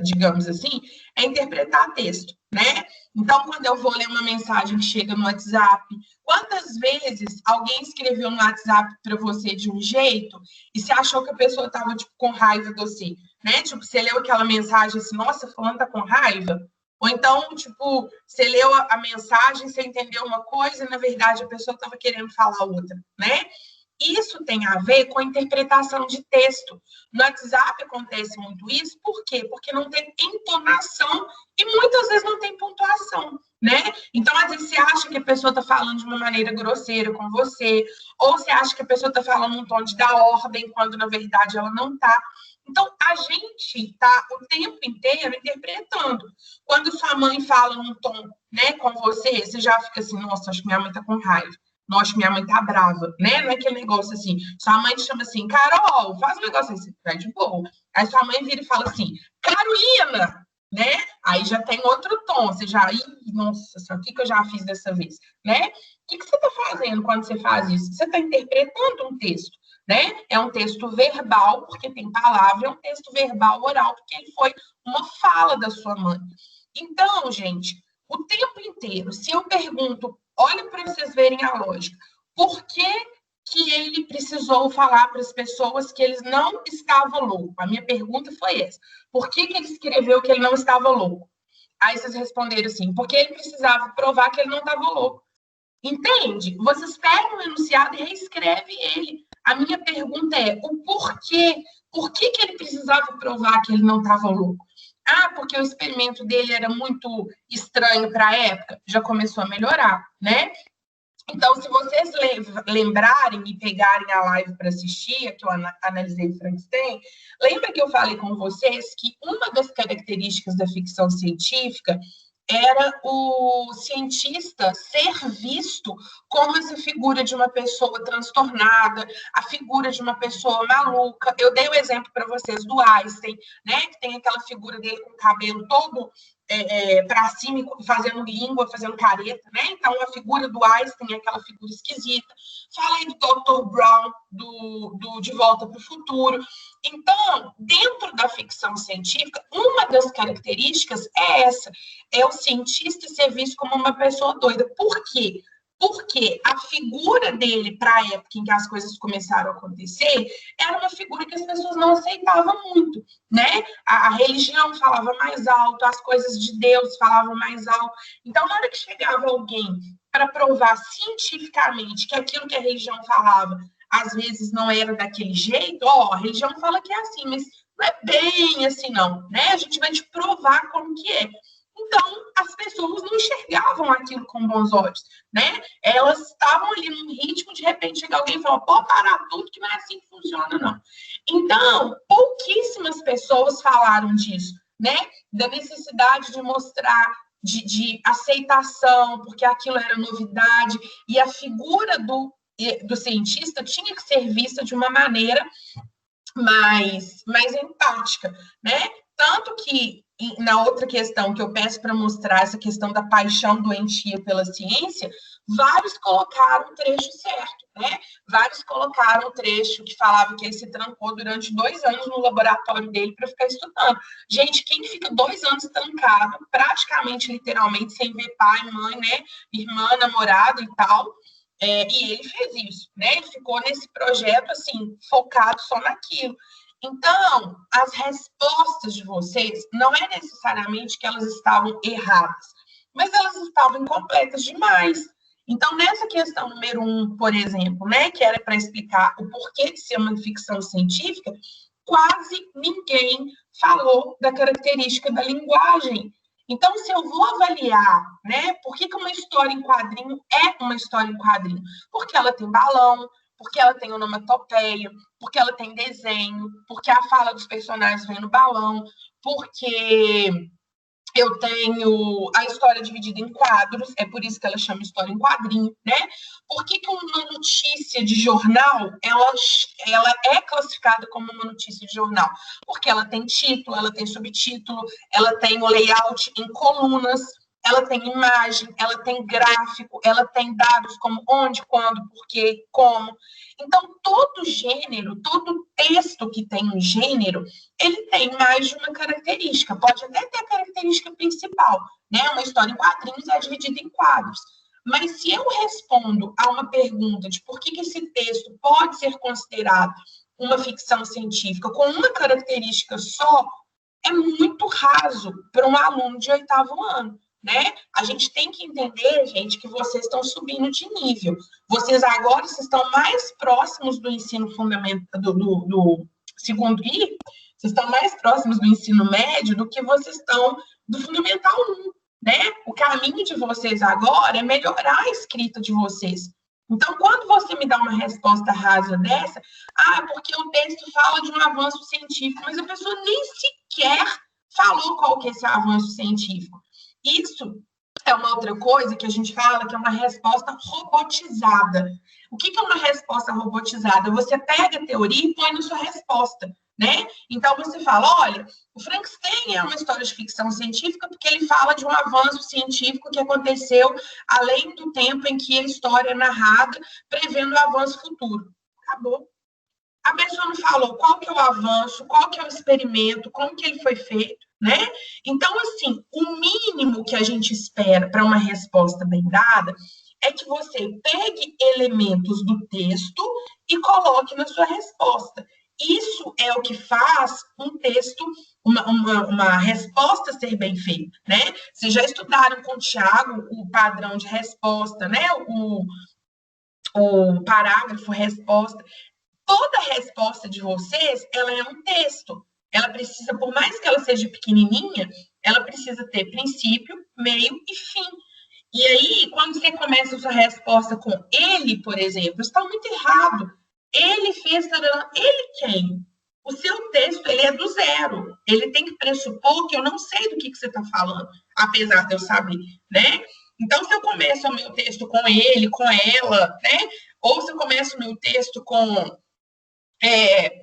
digamos assim, é interpretar texto, né? Então, quando eu vou ler uma mensagem que chega no WhatsApp, quantas vezes alguém escreveu no WhatsApp para você de um jeito e você achou que a pessoa estava, tipo, com raiva de você, né? Tipo, você leu aquela mensagem assim, nossa, fulano tá com raiva? Ou então, tipo, você leu a mensagem, você entendeu uma coisa e, na verdade, a pessoa estava querendo falar outra, né? Isso tem a ver com a interpretação de texto. No WhatsApp acontece muito isso, por quê? Porque não tem entonação e muitas vezes não tem pontuação, né? Então, às vezes, você acha que a pessoa está falando de uma maneira grosseira com você, ou você acha que a pessoa está falando um tom de dar ordem, quando, na verdade, ela não está. Então, a gente está o tempo inteiro interpretando. Quando sua mãe fala num tom, né, com você, você já fica assim, nossa, acho que minha mãe está com raiva. Nossa, minha mãe tá brava, né? Não é aquele negócio assim. Sua mãe te chama assim, Carol, faz um negócio assim, você vai de boa. Aí sua mãe vira e fala assim, Carolina, né? Aí já tem outro tom, você já, nossa, o que eu já fiz dessa vez, né? O que você tá fazendo quando você faz isso? Você tá interpretando um texto, né? É um texto verbal, porque tem palavra, é um texto verbal oral, porque ele foi uma fala da sua mãe. Então, gente, o tempo inteiro, se eu pergunto, olha para vocês verem a lógica, por que ele precisou falar para as pessoas que eles não estavam loucos? A minha pergunta foi essa. Por que ele escreveu que ele não estava louco? Aí vocês responderam assim, porque ele precisava provar que ele não estava louco. Entende? Vocês pegam o enunciado e reescrevem ele. A minha pergunta é, o porquê? Por que ele precisava provar que ele não estava louco? Ah, porque o experimento dele era muito estranho para a época. Já começou a melhorar, né? Então, se vocês lembrarem e pegarem a live para assistir, que eu analisei Frankenstein, lembra que eu falei com vocês que uma das características da ficção científica era o cientista ser visto como essa figura de uma pessoa transtornada, a figura de uma pessoa maluca. Eu dei o exemplo para vocês do Einstein, né? Que tem aquela figura dele com o cabelo todo para cima, fazendo língua, fazendo careta, né? Então, a figura do Einstein é aquela figura esquisita. Falei do Dr. Brown, do De Volta para o Futuro. Então, dentro da ficção científica, uma das características é essa, é o cientista ser visto como uma pessoa doida. Por quê? Porque a figura dele, para a época em que as coisas começaram a acontecer, era uma figura que as pessoas não aceitavam muito, né? A religião falava mais alto, as coisas de Deus falavam mais alto. Então, na hora que chegava alguém para provar cientificamente que aquilo que a religião falava, às vezes não era daquele jeito, a religião fala que é assim, mas não é bem assim, não, né? A gente vai te provar como que é. Então, as pessoas não enxergavam aquilo com bons olhos, né? Elas estavam ali num ritmo, de repente chega alguém e fala, pode parar tudo, que não é assim que funciona, não. Então, pouquíssimas pessoas falaram disso, né? Da necessidade de mostrar, de aceitação, porque aquilo era novidade, e a figura do cientista tinha que ser vista de uma maneira mais empática, né? Tanto que, na outra questão que eu peço para mostrar, essa questão da paixão doentia pela ciência, vários colocaram o trecho certo, né? Vários colocaram o trecho que falava que ele se trancou durante 2 anos no laboratório dele para ficar estudando. Gente, quem fica 2 anos trancado, praticamente, literalmente, sem ver pai, mãe, né? Irmã, namorado e tal, e ele fez isso, né? Ele ficou nesse projeto, assim, focado só naquilo. Então, as respostas de vocês não é necessariamente que elas estavam erradas, mas elas estavam incompletas demais. Então, nessa questão número 1, por exemplo, né, que era para explicar o porquê de ser uma ficção científica, quase ninguém falou da característica da linguagem. Então, se eu vou avaliar, né, por que uma história em quadrinho é uma história em quadrinho? Porque ela tem balão, porque ela tem onomatopeia, porque ela tem desenho, porque a fala dos personagens vem no balão, porque eu tenho a história dividida em quadros, é por isso que ela chama história em quadrinho, né? Por que uma notícia de jornal, ela é classificada como uma notícia de jornal? Porque ela tem título, ela tem subtítulo, ela tem o layout em colunas, ela tem imagem, ela tem gráfico, ela tem dados como onde, quando, por quê, como. Então, todo gênero, todo texto que tem um gênero, ele tem mais de uma característica. Pode até ter a característica principal, né? Uma história em quadrinhos é dividida em quadros. Mas se eu respondo a uma pergunta de por que esse texto pode ser considerado uma ficção científica com uma característica só, é muito raso para um aluno de 8º ano, né? A gente tem que entender, gente, que vocês estão subindo de nível. Vocês agora estão mais próximos do ensino fundamental, do segundo I, vocês estão mais próximos do ensino médio do que vocês estão do Fundamental 1, né? O caminho de vocês agora é melhorar a escrita de vocês. Então, quando você me dá uma resposta rasa dessa, porque o texto fala de um avanço científico, mas a pessoa nem sequer falou qual que é esse avanço científico. Isso é uma outra coisa que a gente fala que é uma resposta robotizada. O que é uma resposta robotizada? Você pega a teoria e põe na sua resposta, né? Então, você fala, olha, o Frankenstein é uma história de ficção científica porque ele fala de um avanço científico que aconteceu além do tempo em que a história é narrada, prevendo o avanço futuro. Acabou. A pessoa não falou qual que é o avanço, qual que é o experimento, como que ele foi feito, né? Então, assim, o mínimo que a gente espera para uma resposta bem dada é que você pegue elementos do texto e coloque na sua resposta. Isso é o que faz um texto, uma resposta ser bem feita, né? Vocês já estudaram com o Thiago o padrão de resposta, né? O parágrafo resposta. Toda resposta de vocês, ela é um texto. Ela precisa, por mais que ela seja pequenininha, ela precisa ter princípio, meio e fim. E aí, quando você começa a sua resposta com ele, por exemplo, está muito errado. Ele fez, ele quem? O seu texto, ele é do zero. Ele tem que pressupor que eu não sei do que você está falando, apesar de eu saber, né? Então, se eu começo o meu texto com ele, com ela, né? Ou se eu começo o meu texto com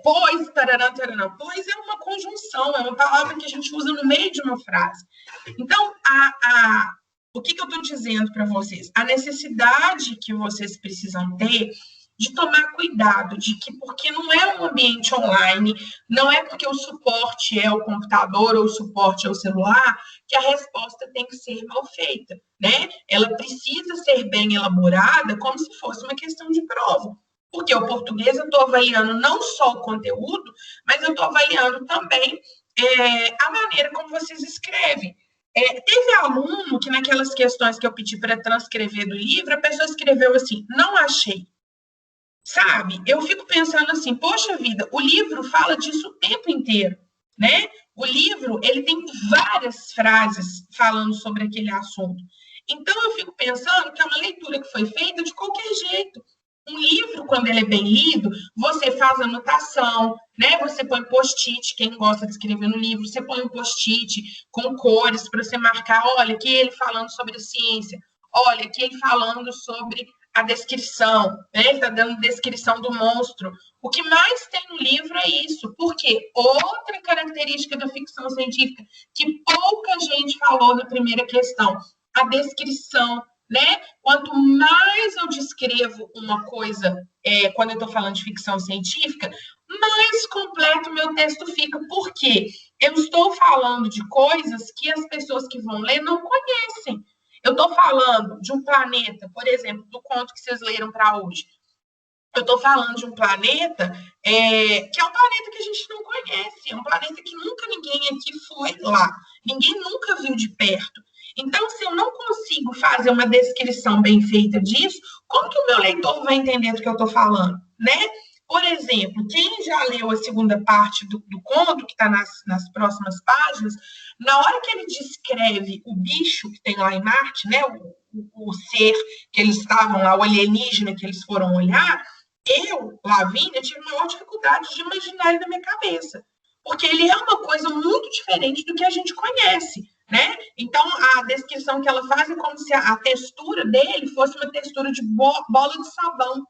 pois, taranã, taranã. Pois é uma conjunção, é uma palavra que a gente usa no meio de uma frase. Então, o que eu estou dizendo para vocês? A necessidade que vocês precisam ter de tomar cuidado, de que porque não é um ambiente online, não é porque o suporte é o computador ou o suporte é o celular, que a resposta tem que ser mal feita, né? Ela precisa ser bem elaborada como se fosse uma questão de prova. Porque o português eu estou avaliando não só o conteúdo, mas eu estou avaliando também a maneira como vocês escrevem. Teve aluno que naquelas questões que eu pedi para transcrever do livro, a pessoa escreveu assim, não achei. Sabe? Eu fico pensando assim, poxa vida, o livro fala disso o tempo inteiro, né? O livro, ele tem várias frases falando sobre aquele assunto. Então, eu fico pensando que é uma leitura que foi feita de qualquer jeito. Um livro, quando ele é bem lido, você faz anotação, né? Você põe post-it, quem gosta de escrever no livro, você põe um post-it com cores para você marcar, olha, aqui ele falando sobre a ciência, olha, aqui ele falando sobre a descrição, né? Ele está dando descrição do monstro. O que mais tem no livro é isso, porque outra característica da ficção científica que pouca gente falou na primeira questão, a descrição, né? Quanto mais eu descrevo uma coisa, quando eu estou falando de ficção científica, mais completo meu texto fica. Por quê? Eu estou falando de coisas que as pessoas que vão ler não conhecem. Eu estou falando de um planeta, por exemplo, do conto que vocês leram para hoje. Eu estou falando de um planeta que é um planeta que a gente não conhece, é um planeta que nunca ninguém aqui foi lá, ninguém nunca viu de perto. Então, se eu não consigo fazer uma descrição bem feita disso, como que o meu leitor vai entender do que eu estou falando, né? Por exemplo, quem já leu a segunda parte do conto, que está nas próximas páginas, na hora que ele descreve o bicho que tem lá em Marte, né, o ser que eles estavam lá, o alienígena que eles foram olhar, eu, Lavínia, tive maior dificuldade de imaginar ele na minha cabeça, porque ele é uma coisa muito diferente do que a gente conhece, né? Então, a descrição que ela faz é como se a textura dele fosse uma textura de bola de sabão,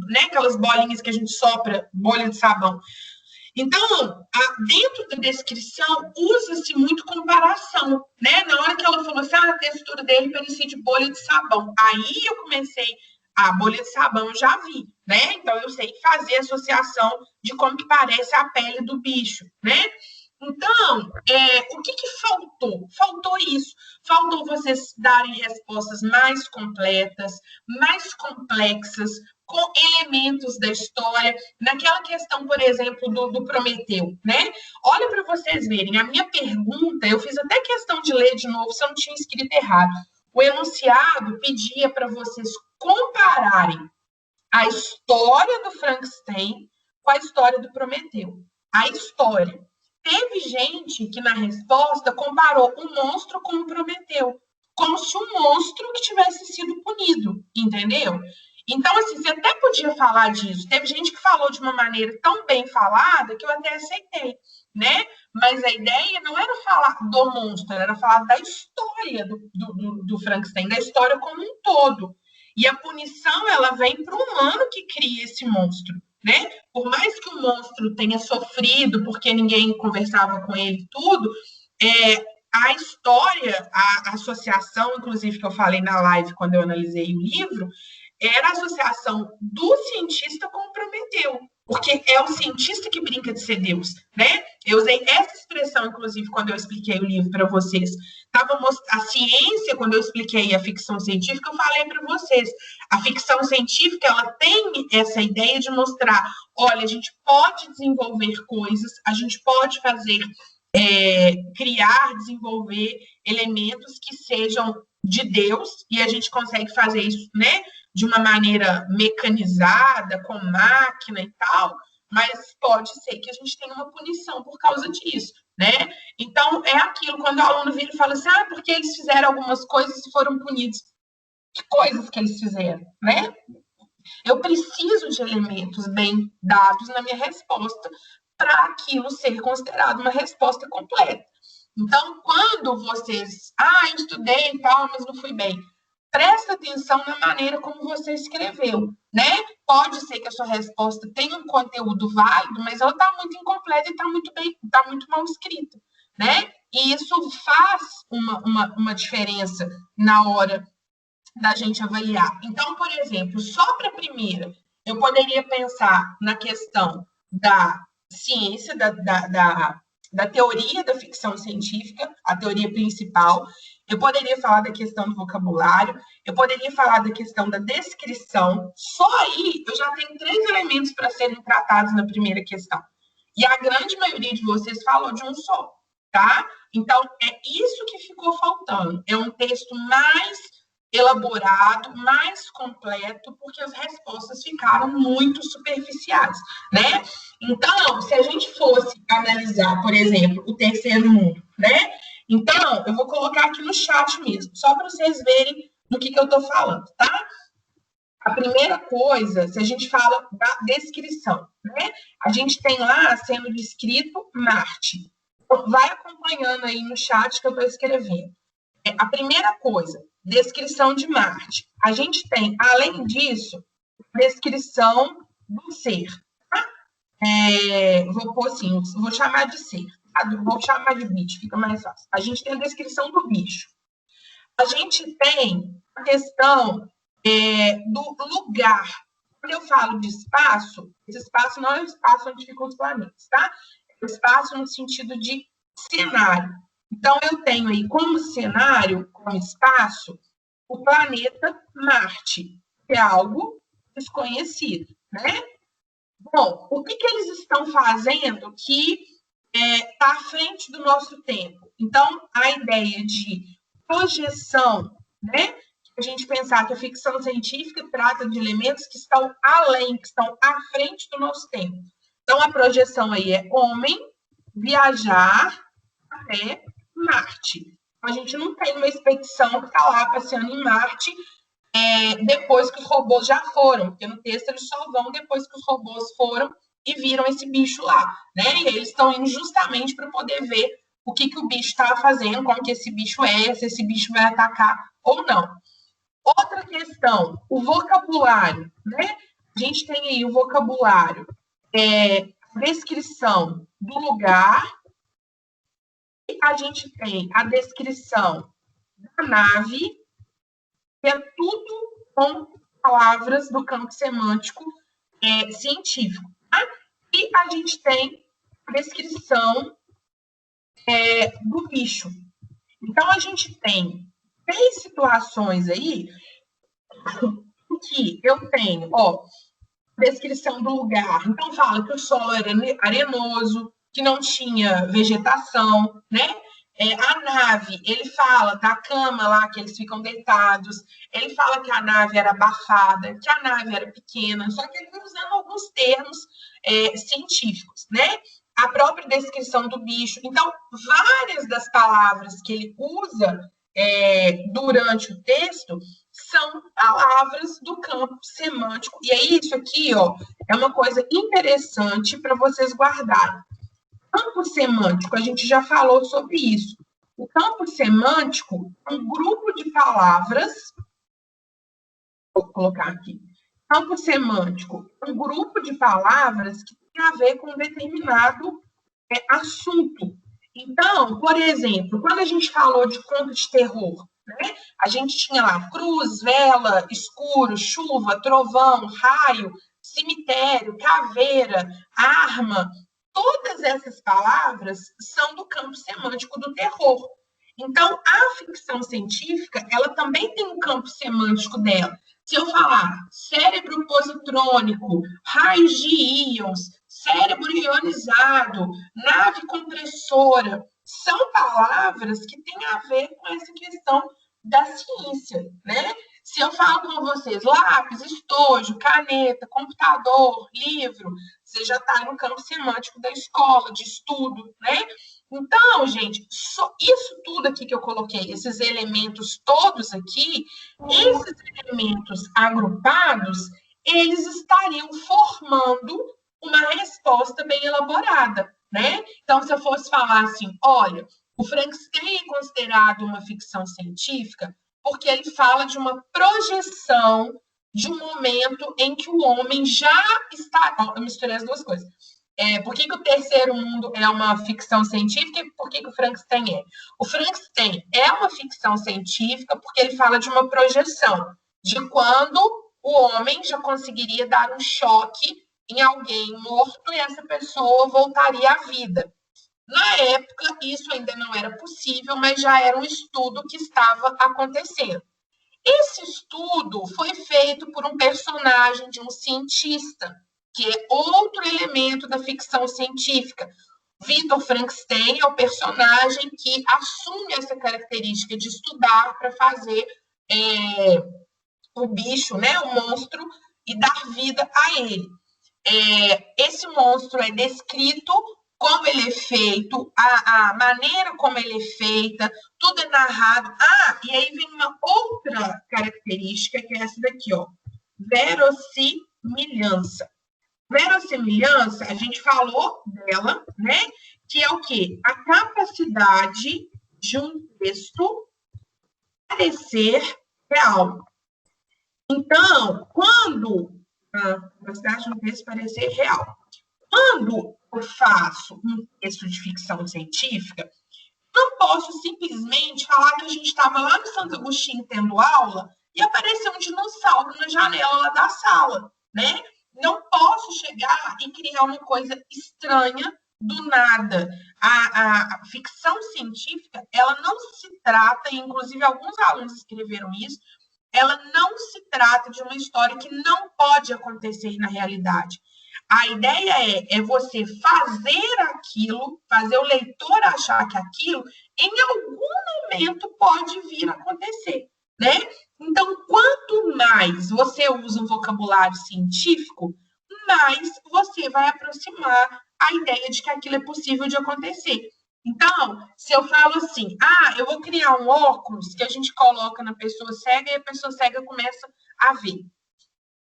né? Aquelas bolinhas que a gente sopra, bolha de sabão. Então, dentro da descrição, usa-se muito comparação, né? Na hora que ela falou assim, a textura dele parecia de bolha de sabão. Aí eu comecei, a bolha de sabão eu já vi, né? Então, eu sei fazer associação de como que parece a pele do bicho, né? Então, o que faltou? Faltou isso. Faltou vocês darem respostas mais completas, mais complexas, com elementos da história. Naquela questão, por exemplo, do Prometeu, né? Olha para vocês verem, a minha pergunta, eu fiz até questão de ler de novo, se eu não tinha escrito errado. O enunciado pedia para vocês compararem a história do Frankenstein com a história do Prometeu. A história. Teve gente que, na resposta, comparou o monstro com o Prometeu, como se o monstro que tivesse sido punido, entendeu? Então, assim, você até podia falar disso. Teve gente que falou de uma maneira tão bem falada que eu até aceitei, né? Mas a ideia não era falar do monstro, era falar da história do Frankenstein, da história como um todo. E a punição, ela vem para o humano que cria esse monstro, né? Por mais que o monstro tenha sofrido, porque ninguém conversava com ele tudo, a história, a associação, inclusive, que eu falei na live quando eu analisei o livro, era a associação do cientista com o Prometeu, porque é o cientista que brinca de ser Deus, né? Eu usei essa expressão, inclusive, quando eu expliquei o livro para vocês. A ciência, quando eu expliquei a ficção científica, eu falei para vocês. A ficção científica, ela tem essa ideia de mostrar, olha, a gente pode desenvolver coisas, a gente pode fazer, criar, desenvolver elementos que sejam de Deus, e a gente consegue fazer isso, né, de uma maneira mecanizada, com máquina e tal, mas pode ser que a gente tenha uma punição por causa disso, né? Então, é aquilo, quando o aluno vira e fala assim, porque eles fizeram algumas coisas e foram punidos. Que coisas que eles fizeram, né? Eu preciso de elementos bem dados na minha resposta para aquilo ser considerado uma resposta completa. Então, quando vocês, eu estudei e tal, mas não fui bem, presta atenção na maneira como você escreveu, né? Pode ser que a sua resposta tenha um conteúdo válido, mas ela está muito incompleta e está muito mal escrita, né? E isso faz uma diferença na hora da gente avaliar. Então, por exemplo, só para a primeira, eu poderia pensar na questão da ciência, da teoria da ficção científica, a teoria principal. Eu poderia falar da questão do vocabulário, eu poderia falar da questão da descrição. Só aí eu já tenho 3 elementos para serem tratados na primeira questão. E a grande maioria de vocês falou de um só, tá? Então, é isso que ficou faltando. É um texto mais elaborado, mais completo, porque as respostas ficaram muito superficiais, né? Então, se a gente fosse analisar, por exemplo, o terceiro mundo, né? Então, eu vou colocar aqui no chat mesmo, só para vocês verem do que eu estou falando, tá? A primeira coisa, se a gente fala da descrição, né? A gente tem lá sendo descrito Marte. Vai acompanhando aí no chat que eu estou escrevendo. A primeira coisa, descrição de Marte. A gente tem, além disso, descrição do ser. Tá? Vou pôr assim, vou chamar de ser. Vou chamar de bicho, fica mais fácil. A gente tem a descrição do bicho. A gente tem a questão do lugar. Quando eu falo de espaço, esse espaço não é o espaço onde ficam os planetas, tá? É o espaço no sentido de cenário. Então, eu tenho aí como cenário, como espaço, o planeta Marte, que é algo desconhecido, né? Bom, o que eles estão fazendo que está à frente do nosso tempo? Então, a ideia de projeção, né? A gente pensar que a ficção científica trata de elementos que estão além, que estão à frente do nosso tempo. Então, a projeção aí é homem, viajar até Marte. A gente não tem uma expedição que está lá passeando em Marte depois que os robôs já foram, porque no texto eles só vão depois que os robôs foram e viram esse bicho lá, né? E eles estão indo justamente para poder ver o que o bicho está fazendo, como que esse bicho se esse bicho vai atacar ou não. Outra questão, o vocabulário, né? A gente tem aí o vocabulário a descrição do lugar, e a gente tem a descrição da nave, que é tudo com palavras do campo semântico científico. Tá? E a gente tem a descrição do bicho. Então, a gente tem 3 situações aí que eu tenho, descrição do lugar. Então, fala que o solo era arenoso, que não tinha vegetação, né? A nave, ele fala da cama lá, que eles ficam deitados, ele fala que a nave era abafada, que a nave era pequena, só que ele vai usando alguns termos científicos, né? A própria descrição do bicho. Então, várias das palavras que ele usa durante o texto são palavras do campo semântico. E aí, isso aqui, é uma coisa interessante para vocês guardarem. Campo semântico, a gente já falou sobre isso. O campo semântico é um grupo de palavras. Vou colocar aqui. Campo semântico é um grupo de palavras que tem a ver com um determinado assunto. Então, por exemplo, quando a gente falou de conto de terror, né, a gente tinha lá cruz, vela, escuro, chuva, trovão, raio, cemitério, caveira, arma. Todas essas palavras são do campo semântico do terror. Então, a ficção científica, ela também tem um campo semântico dela. Se eu falar cérebro positrônico, raios de íons, cérebro ionizado, nave compressora, são palavras que têm a ver com essa questão da ciência, né? Se eu falo com vocês lápis, estojo, caneta, computador, livro, você já está no campo semântico da escola, de estudo, né? Então, gente, isso tudo aqui que eu coloquei, esses elementos todos aqui, esses elementos agrupados, eles estariam formando uma resposta bem elaborada, né? Então, se eu fosse falar assim, olha, o Frankenstein é considerado uma ficção científica porque ele fala de uma projeção de um momento em que o homem já está... Eu misturei as duas coisas. Por que o Terceiro Mundo é uma ficção científica e por que o Frankenstein é? O Frankenstein é uma ficção científica porque ele fala de uma projeção de quando o homem já conseguiria dar um choque em alguém morto e essa pessoa voltaria à vida. Na época, isso ainda não era possível, mas já era um estudo que estava acontecendo. Esse estudo foi feito por um personagem de um cientista, que é outro elemento da ficção científica. Victor Frankenstein é o personagem que assume essa característica de estudar para fazer o bicho, né, o monstro, e dar vida a ele. Esse monstro é descrito, como ele é feito, a maneira como ele é feita, tudo é narrado. E aí vem uma outra característica, que é essa daqui, verossimilhança. Verossimilhança, a gente falou dela, né? Que é o quê? A capacidade de um texto parecer real. Então, quando a capacidade de um texto parecer real. Quando eu faço um texto de ficção científica, não posso simplesmente falar que a gente estava lá no Santo Agostinho tendo aula e apareceu um dinossauro na janela lá da sala, né? Não posso chegar e criar uma coisa estranha do nada. A ficção científica, ela não se trata, e inclusive alguns alunos escreveram isso, ela não se trata de uma história que não pode acontecer na realidade. A ideia é você fazer aquilo, fazer o leitor achar que aquilo, em algum momento, pode vir a acontecer, né? Então, quanto mais você usa um vocabulário científico, mais você vai aproximar a ideia de que aquilo é possível de acontecer. Então, se eu falo assim, eu vou criar um óculos que a gente coloca na pessoa cega e a pessoa cega começa a ver.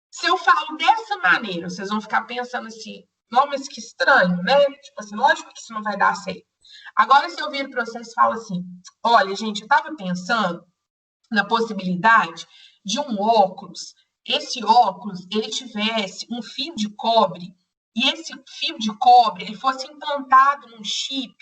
Se eu falo dessa maneira, vocês vão ficar pensando assim, não, mas que estranho, né? Tipo assim, lógico que isso não vai dar certo. Agora, se eu vir para vocês e falo assim, olha, gente, eu estava pensando na possibilidade de um óculos, esse óculos, ele tivesse um fio de cobre e esse fio de cobre ele fosse implantado num chip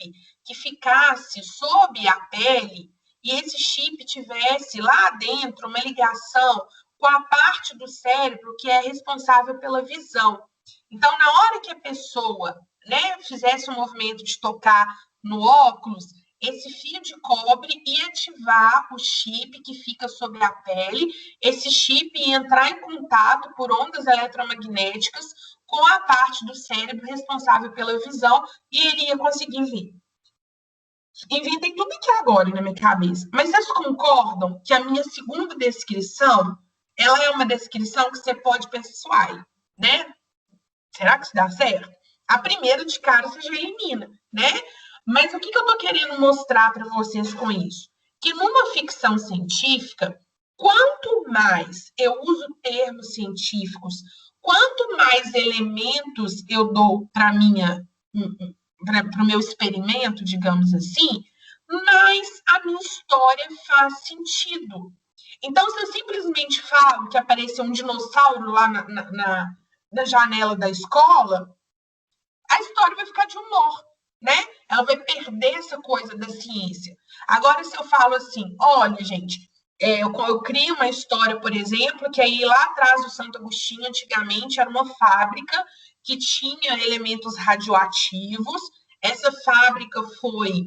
que ficasse sob a pele, e esse chip tivesse lá dentro uma ligação com a parte do cérebro que é responsável pela visão. Então, na hora que a pessoa, né, fizesse um movimento de tocar no óculos, esse fio de cobre ia ativar o chip que fica sobre a pele, esse chip ia entrar em contato por ondas eletromagnéticas com a parte do cérebro responsável pela visão e ele ia conseguir ver. Inventei tudo aqui agora na minha cabeça. Mas vocês concordam que a minha segunda descrição, ela é uma descrição que você pode persuadir, né? Será que isso dá certo? A primeira de cara você já elimina, né? Mas o que eu estou querendo mostrar para vocês com isso? Que numa ficção científica, quanto mais eu uso termos científicos, quanto mais elementos eu dou para o meu experimento, digamos assim, mais a minha história faz sentido. Então, se eu simplesmente falo que apareceu um dinossauro lá na janela da escola, a história vai ficar de humor, né? Ela vai perder essa coisa da ciência. Agora, se eu falo assim, olha, gente, eu crio uma história, por exemplo, que aí lá atrás do Santo Agostinho, antigamente, era uma fábrica que tinha elementos radioativos. Essa fábrica foi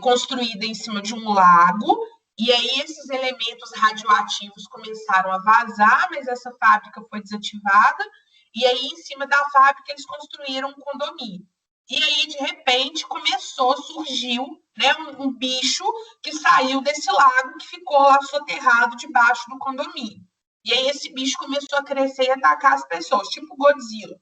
construída em cima de um lago, e aí esses elementos radioativos começaram a vazar, mas essa fábrica foi desativada, e aí em cima da fábrica eles construíram um condomínio. E aí, de repente, surgiu, né, um bicho que saiu desse lago, que ficou lá soterrado debaixo do condomínio. E aí esse bicho começou a crescer e atacar as pessoas, tipo Godzilla.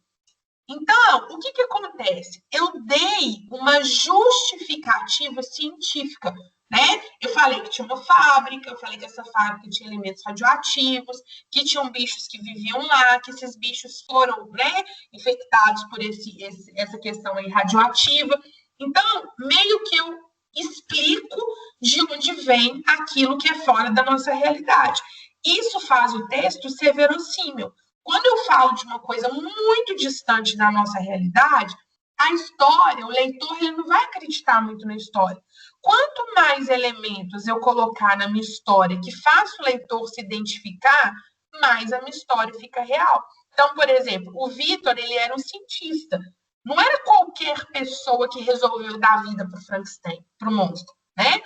Então, o que acontece? Eu dei uma justificativa científica, né? Eu falei que tinha uma fábrica, eu falei que essa fábrica tinha elementos radioativos, que tinham bichos que viviam lá, que esses bichos foram, né, infectados por essa questão aí radioativa. Então, meio que eu explico de onde vem aquilo que é fora da nossa realidade. Isso faz o texto ser verossímil. Quando eu falo de uma coisa muito distante da nossa realidade, a história, o leitor, ele não vai acreditar muito na história. Quanto mais elementos eu colocar na minha história que faça o leitor se identificar, mais a minha história fica real. Então, por exemplo, o Vitor, ele era um cientista. Não era qualquer pessoa que resolveu dar vida para o Frankenstein, para o monstro, né?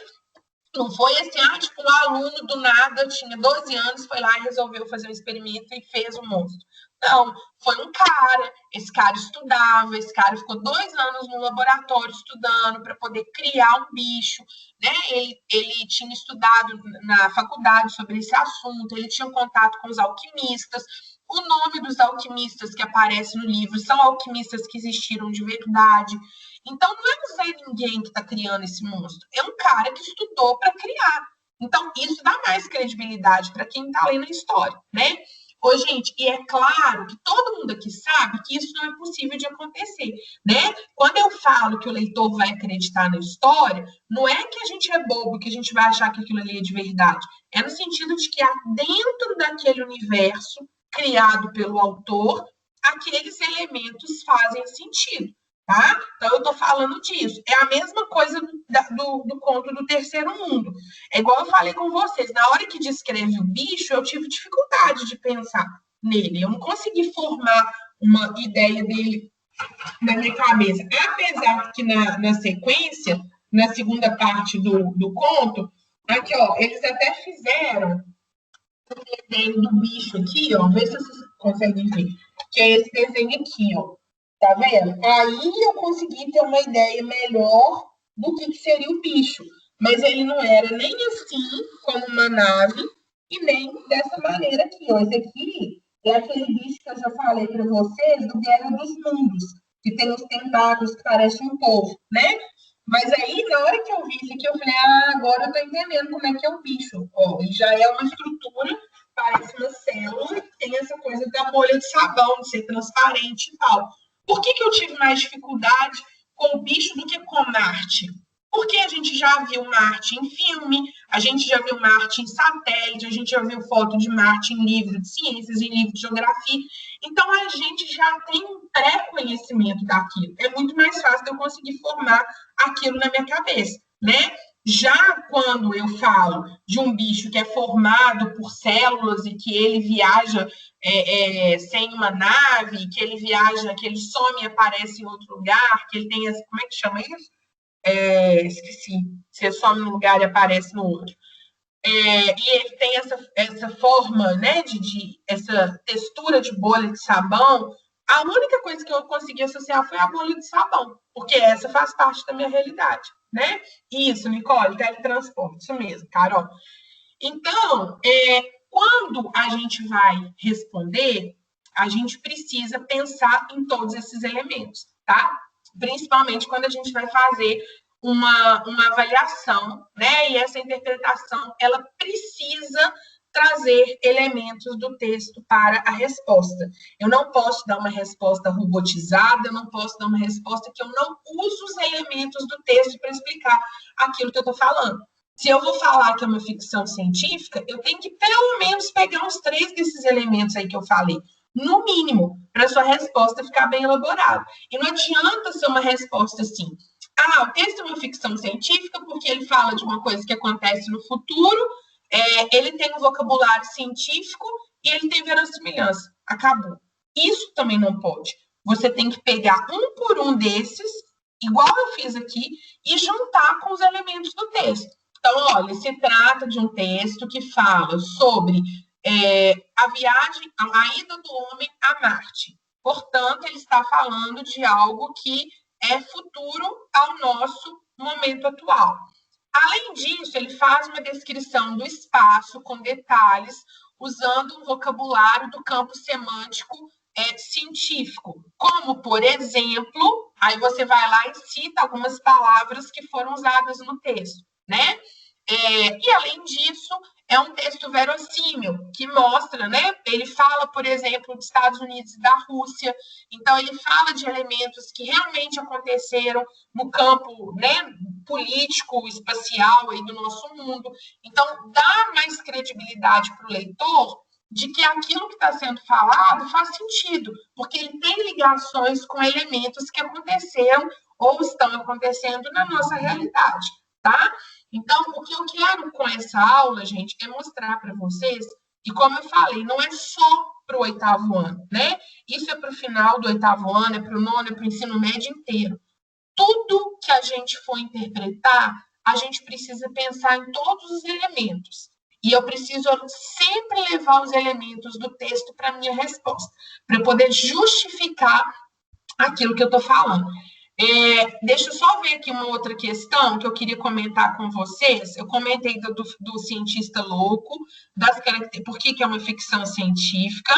Não foi assim, tipo, um aluno do nada, tinha 12 anos, foi lá e resolveu fazer um experimento e fez o monstro. Não, foi um cara, esse cara estudava, esse cara ficou 2 anos no laboratório estudando para poder criar um bicho, né? Ele tinha estudado na faculdade sobre esse assunto, ele tinha contato com os alquimistas. O nome dos alquimistas que aparece no livro são alquimistas que existiram de verdade. Então, não é um Zé Ninguém que está criando esse monstro, é um cara que estudou para criar. Então, isso dá mais credibilidade para quem está lendo a história, né? Ô, gente, e é claro que todo mundo aqui sabe que isso não é possível de acontecer, né? Quando eu falo que o leitor vai acreditar na história, não é que a gente é bobo, que a gente vai achar que aquilo ali é de verdade. É no sentido de que dentro daquele universo criado pelo autor, aqueles elementos fazem sentido. Tá? Então, eu estou falando disso. É a mesma coisa do conto do Terceiro Mundo. É igual eu falei com vocês. Na hora que descreve o bicho, eu tive dificuldade de pensar nele. Eu não consegui formar uma ideia dele na minha cabeça. Apesar que na sequência, na segunda parte do conto, aqui, ó, eles até fizeram o desenho do bicho aqui, ó. Vê se vocês conseguem ver. Que é esse desenho aqui, ó. Tá vendo? Aí eu consegui ter uma ideia melhor do que seria o bicho. Mas ele não era nem assim, como uma nave, e nem dessa maneira aqui. Ó. Esse aqui é aquele bicho que eu já falei para vocês, do Guerra dos Mundos, que tem os tentáculos que parecem um povo, né? Mas aí, na hora que eu vi isso aqui, eu falei, agora eu tô entendendo como é que é o bicho. Ó, ele já é uma estrutura, parece uma célula, e tem essa coisa da bolha de sabão, de ser transparente e tal. Por que eu tive mais dificuldade com o bicho do que com Marte? Porque a gente já viu Marte em filme, a gente já viu Marte em satélite, a gente já viu foto de Marte em livro de ciências, em livro de geografia. Então, a gente já tem um pré-conhecimento daquilo. É muito mais fácil de eu conseguir formar aquilo na minha cabeça, né? Já quando eu falo de um bicho que é formado por células e que ele viaja sem uma nave, que ele viaja, que ele some e aparece em outro lugar, que ele tem essa, como é que chama isso? Esqueci, você some num lugar e aparece no outro. E ele tem essa forma, né, essa textura de bolha de sabão. A única coisa que eu consegui associar foi a bolha de sabão, porque essa faz parte da minha realidade, né? Isso, Nicole, teletransporte, isso mesmo, Carol. Então, quando a gente vai responder, a gente precisa pensar em todos esses elementos, tá? Principalmente quando a gente vai fazer uma avaliação, né? E essa interpretação, ela precisa trazer elementos do texto para a resposta. Eu não posso dar uma resposta robotizada, eu não posso dar uma resposta que eu não uso os elementos do texto para explicar aquilo que eu estou falando. Se eu vou falar que é uma ficção científica, eu tenho que pelo menos pegar uns 3 desses elementos aí que eu falei, no mínimo, para a sua resposta ficar bem elaborada. E não adianta ser uma resposta assim, o texto é uma ficção científica porque ele fala de uma coisa que acontece no futuro, ele tem um vocabulário científico e ele tem verossimilhança. Acabou. Isso também não pode. Você tem que pegar um por um desses, igual eu fiz aqui, e juntar com os elementos do texto. Então, olha, se trata de um texto que fala sobre a viagem, a ida do homem a Marte. Portanto, ele está falando de algo que é futuro ao nosso momento atual. Além disso, ele faz uma descrição do espaço com detalhes, usando um vocabulário do campo semântico científico, como, por exemplo, aí você vai lá e cita algumas palavras que foram usadas no texto, né? E, além disso, é um texto verossímil, que mostra, né? Ele fala, por exemplo, dos Estados Unidos e da Rússia, então ele fala de elementos que realmente aconteceram no campo, né, político, espacial aí do nosso mundo. Então, dá mais credibilidade para o leitor de que aquilo que está sendo falado faz sentido, porque ele tem ligações com elementos que aconteceram ou estão acontecendo na nossa realidade, tá? Então, o que eu quero com essa aula, gente, é mostrar para vocês, e como eu falei, não é só para o 8º ano, né? Isso é para o final do 8º ano, é para o 9º, é para o ensino médio inteiro. Tudo que a gente for interpretar, a gente precisa pensar em todos os elementos. E eu preciso sempre levar os elementos do texto para a minha resposta, para poder justificar aquilo que eu estou falando. Deixa eu só ver aqui uma outra questão que eu queria comentar com vocês. Eu comentei do cientista louco, por que é uma ficção científica,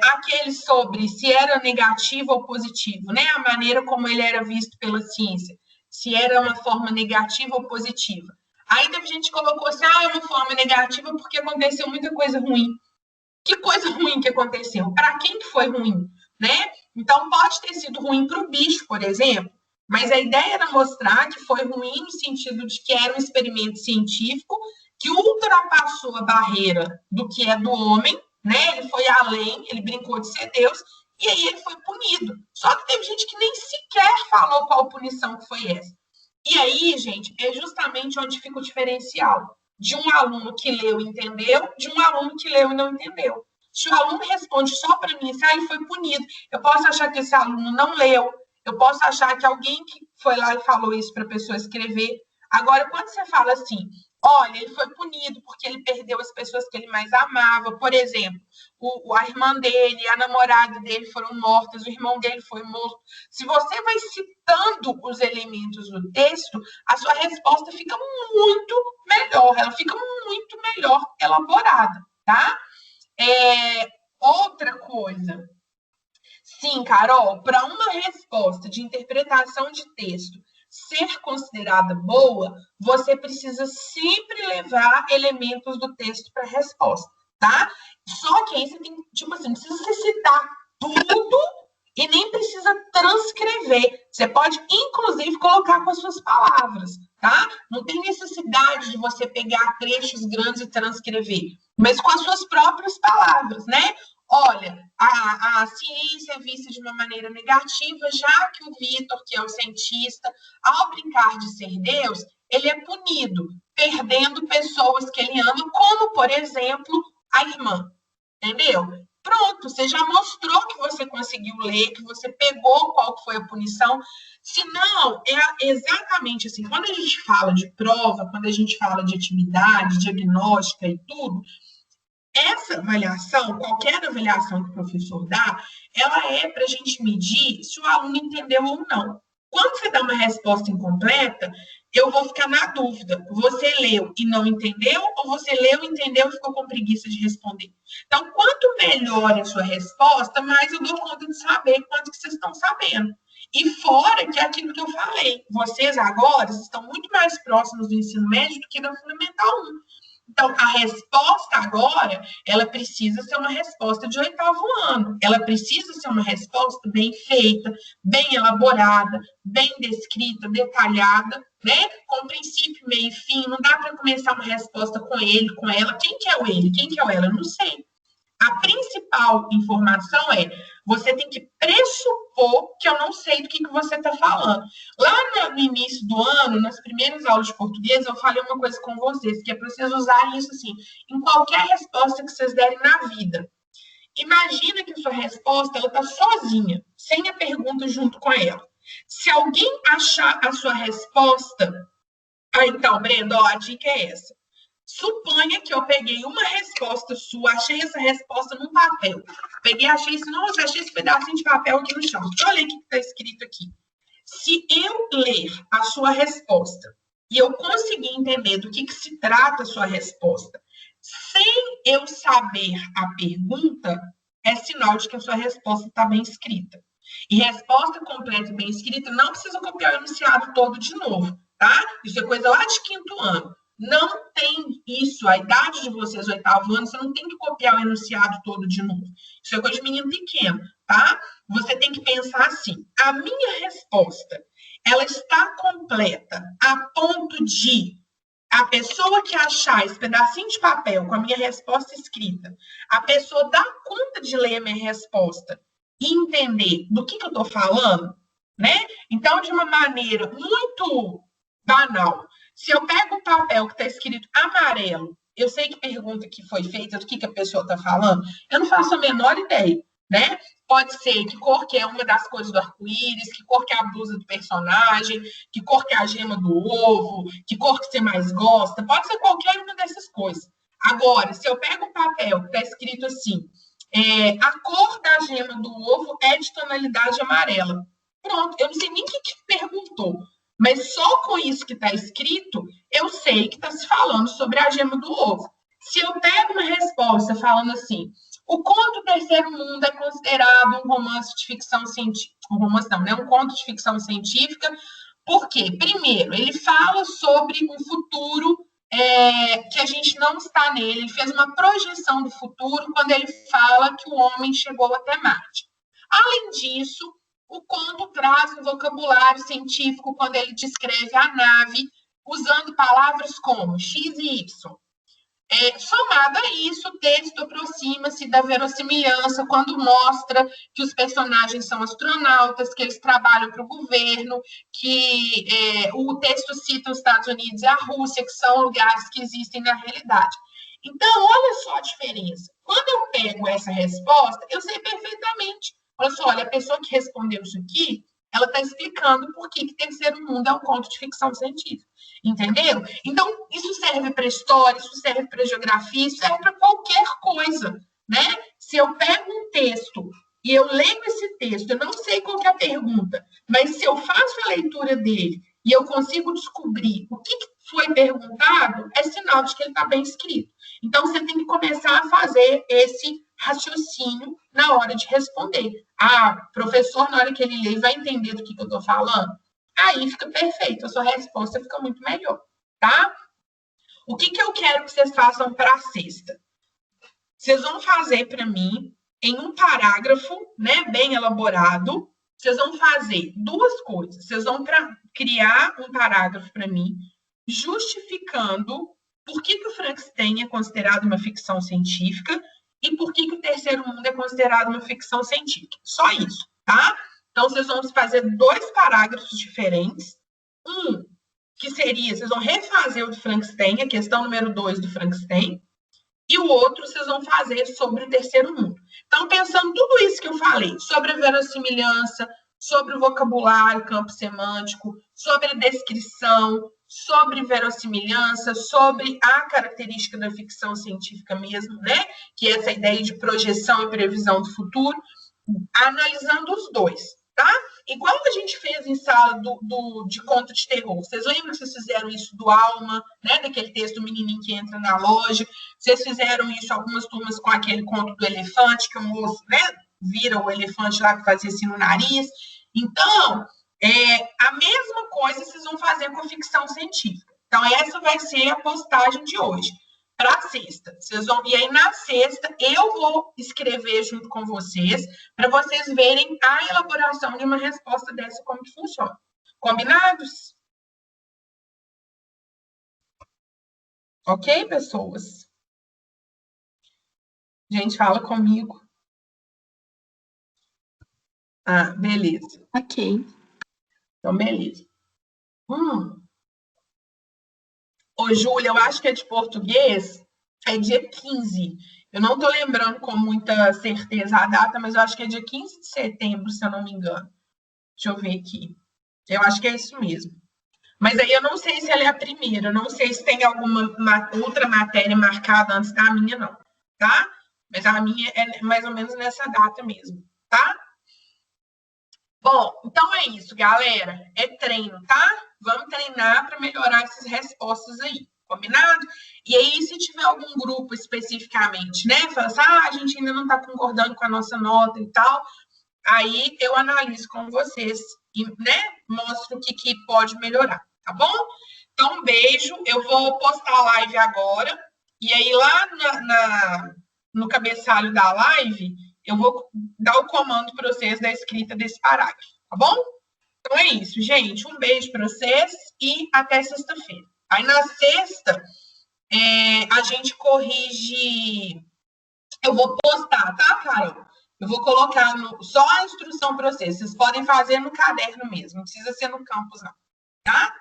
aquele sobre se era negativo ou positivo, né? A maneira como ele era visto pela ciência, se era uma forma negativa ou positiva. Aí a gente colocou assim, é uma forma negativa porque aconteceu muita coisa ruim. Que coisa ruim que aconteceu? Para quem que foi ruim, né? Então, pode ter sido ruim para o bicho, por exemplo, mas a ideia era mostrar que foi ruim no sentido de que era um experimento científico que ultrapassou a barreira do que é do homem, né? Ele foi além, ele brincou de ser Deus, e aí ele foi punido. Só que teve gente que nem sequer falou qual punição que foi essa. E aí, gente, é justamente onde fica o diferencial de um aluno que leu e entendeu, de um aluno que leu e não entendeu. Se o aluno responde só para mim, se ele foi punido, eu posso achar que esse aluno não leu, eu posso achar que alguém que foi lá e falou isso para a pessoa escrever. Agora, quando você fala assim, olha, ele foi punido porque ele perdeu as pessoas que ele mais amava, por exemplo, a irmã dele, a namorada dele foram mortas, o irmão dele foi morto. Se você vai citando os elementos do texto, a sua resposta fica muito melhor, ela fica muito melhor elaborada, tá? Outra coisa. Sim, Carol, para uma resposta de interpretação de texto ser considerada boa, você precisa sempre levar elementos do texto para a resposta, tá? Só que aí você tem, tipo assim, não precisa citar tudo E nem precisa transcrever. Você pode, inclusive, colocar com as suas palavras, tá? Não tem necessidade de você pegar trechos grandes e transcrever, mas com as suas próprias palavras, né? Olha, a ciência é vista de uma maneira negativa, já que o Vitor, que é o cientista, ao brincar de ser Deus, ele é punido, perdendo pessoas que ele ama, como, por exemplo, a irmã. Entendeu? Pronto, você já mostrou que você conseguiu ler, que você pegou qual foi a punição. Se não, é exatamente assim. Quando a gente fala de prova, quando a gente fala de atividade, diagnóstica e tudo, essa avaliação, qualquer avaliação que o professor dá, ela é para a gente medir se o aluno entendeu ou não. Quando você dá uma resposta incompleta, eu vou ficar na dúvida. Você leu e não entendeu, ou você leu, entendeu e ficou com preguiça de responder? Então, quanto melhor a sua resposta, mais eu dou conta de saber quanto que vocês estão sabendo. E fora que é aquilo que eu falei, vocês agora estão muito mais próximos do ensino médio do que do Fundamental 1. Então, a resposta agora, ela precisa ser uma resposta de 8º ano. Ela precisa ser uma resposta bem feita, bem elaborada, bem descrita, detalhada, né? Com princípio, meio e fim. Não dá para começar uma resposta com ele, com ela. Quem que é o ele? Quem que é o ela? Eu não sei. A principal informação é, você tem que pressupor que eu não sei do que você está falando. Lá no início do ano, nas primeiras aulas de português, eu falei uma coisa com vocês, que é para vocês usarem isso assim, em qualquer resposta que vocês derem na vida. Imagina que a sua resposta ela está sozinha, sem a pergunta junto com ela. Se alguém achar a sua resposta, então, Brenda, ó, a dica é essa. Suponha que eu peguei uma resposta sua, achei essa resposta num papel. Peguei, achei isso, nossa, achei esse pedacinho de papel aqui no chão. Deixa eu ler o que está escrito aqui. Se eu ler a sua resposta e eu conseguir entender do que se trata a sua resposta, sem eu saber a pergunta, é sinal de que a sua resposta está bem escrita. E resposta completa e bem escrita não precisa copiar o enunciado todo de novo, tá? Isso é coisa lá de 5º ano. Não tem isso, a idade de vocês, 8º ano, você não tem que copiar o enunciado todo de novo. Isso é coisa de menino pequeno, tá? Você tem que pensar assim, a minha resposta, ela está completa a ponto de a pessoa que achar esse pedacinho de papel com a minha resposta escrita, a pessoa dar conta de ler a minha resposta e entender do que eu estou falando, né? Então, de uma maneira muito banal, se eu pego o papel que está escrito amarelo, eu sei que pergunta que foi feita, do que a pessoa está falando, eu não faço a menor ideia, né? Pode ser que cor que é uma das cores do arco-íris, que cor que é a blusa do personagem, que cor que é a gema do ovo, que cor que você mais gosta, pode ser qualquer uma dessas coisas. Agora, se eu pego o papel que está escrito assim, a cor da gema do ovo é de tonalidade amarela. Pronto, eu não sei nem o que perguntou. Mas só com isso que está escrito, eu sei que está se falando sobre a gema do ovo. Se eu pego uma resposta falando assim, o conto Terceiro Mundo é considerado um romance de ficção científica, um romance não, né? Um conto de ficção científica, por quê? Primeiro, ele fala sobre um futuro que a gente não está nele, ele fez uma projeção do futuro quando ele fala que o homem chegou até Marte. Além disso, o conto traz um vocabulário científico quando ele descreve a nave usando palavras como X e Y. Somado a isso, o texto aproxima-se da verossimilhança quando mostra que os personagens são astronautas, que eles trabalham para o governo, que o texto cita os Estados Unidos e a Rússia, que são lugares que existem na realidade. Então, olha só a diferença. Quando eu pego essa resposta, eu sei perfeitamente. Olha só, olha, a pessoa que respondeu isso aqui, ela está explicando por que Terceiro Mundo é um conto de ficção científica. Entendeu? Então, isso serve para história, isso serve para geografia, isso serve para qualquer coisa, né? Se eu pego um texto e eu leio esse texto, eu não sei qual é a pergunta, mas se eu faço a leitura dele e eu consigo descobrir o que foi perguntado, é sinal de que ele está bem escrito. Então, você tem que começar a fazer esse raciocínio na hora de responder. Professor, na hora que ele lê, vai entender do que eu estou falando? Aí fica perfeito, a sua resposta fica muito melhor, tá? O que eu quero que vocês façam para a sexta? Vocês vão fazer para mim em um parágrafo, né, bem elaborado, vocês vão fazer duas coisas. Vocês vão criar um parágrafo para mim, justificando por que o Frankenstein é considerado uma ficção científica e por que o Terceiro Mundo é considerado uma ficção científica. Só isso, tá? Então, vocês vão fazer dois parágrafos diferentes. Um, que seria, vocês vão refazer o de Frankenstein, a questão número 2 do Frankenstein, e o outro vocês vão fazer sobre o Terceiro Mundo. Então, pensando tudo isso que eu falei, sobre a verossimilhança, sobre o vocabulário, campo semântico, sobre a descrição, sobre verossimilhança, sobre a característica da ficção científica mesmo, né? Que é essa ideia de projeção e previsão do futuro, analisando os dois, tá? Igual a gente fez em sala de conto de terror. Vocês lembram que vocês fizeram isso do Alma, né? Daquele texto do menininho que entra na loja. Vocês fizeram isso algumas turmas com aquele conto do elefante, que o moço, né, vira o elefante lá que fazia assim no nariz. Então, a mesma coisa vocês vão fazer com a ficção científica. Então, essa vai ser a postagem de hoje. Para a sexta. E aí, na sexta, eu vou escrever junto com vocês, para vocês verem a elaboração de uma resposta dessa, como que funciona. Combinados? Ok, pessoas? Gente, fala comigo. Ah, beleza. Ok. Então, beleza. Ô, Júlia, eu acho que é de português, é dia 15. Eu não estou lembrando com muita certeza a data, mas eu acho que é dia 15 de setembro, se eu não me engano. Deixa eu ver aqui. Eu acho que é isso mesmo. Mas aí eu não sei se ela é a primeira, eu não sei se tem alguma outra matéria marcada antes da minha, não, tá? Mas a minha é mais ou menos nessa data mesmo, tá? Bom, então é isso, galera. É treino, tá? Vamos treinar para melhorar essas respostas aí, combinado? E aí, se tiver algum grupo especificamente, né? Fala assim, a gente ainda não está concordando com a nossa nota e tal, aí eu analiso com vocês e, né, mostro o que pode melhorar, tá bom? Então, um beijo. Eu vou postar a live agora. E aí, lá no cabeçalho da live, eu vou dar o comando para vocês da escrita desse parágrafo, tá bom? Então é isso, gente. Um beijo para vocês e até sexta-feira. Aí na sexta, a gente corrige. Eu vou postar, tá, Carol? Eu vou colocar só a instrução para vocês. Vocês podem fazer no caderno mesmo, não precisa ser no campus, não, tá?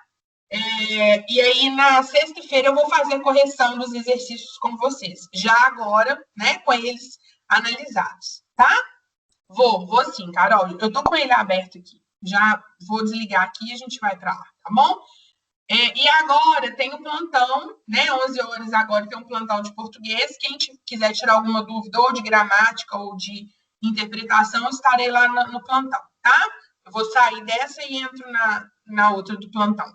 E aí, na sexta-feira, eu vou fazer a correção dos exercícios com vocês. Já agora, né, com eles analisados, tá? Vou sim, Carol. Eu tô com ele aberto aqui. Já vou desligar aqui e a gente vai para lá, tá bom? E agora tem o plantão, né? 11 horas agora tem um plantão de português. Quem quiser tirar alguma dúvida ou de gramática ou de interpretação, estarei lá no plantão, tá? Eu vou sair dessa e entro na outra do plantão.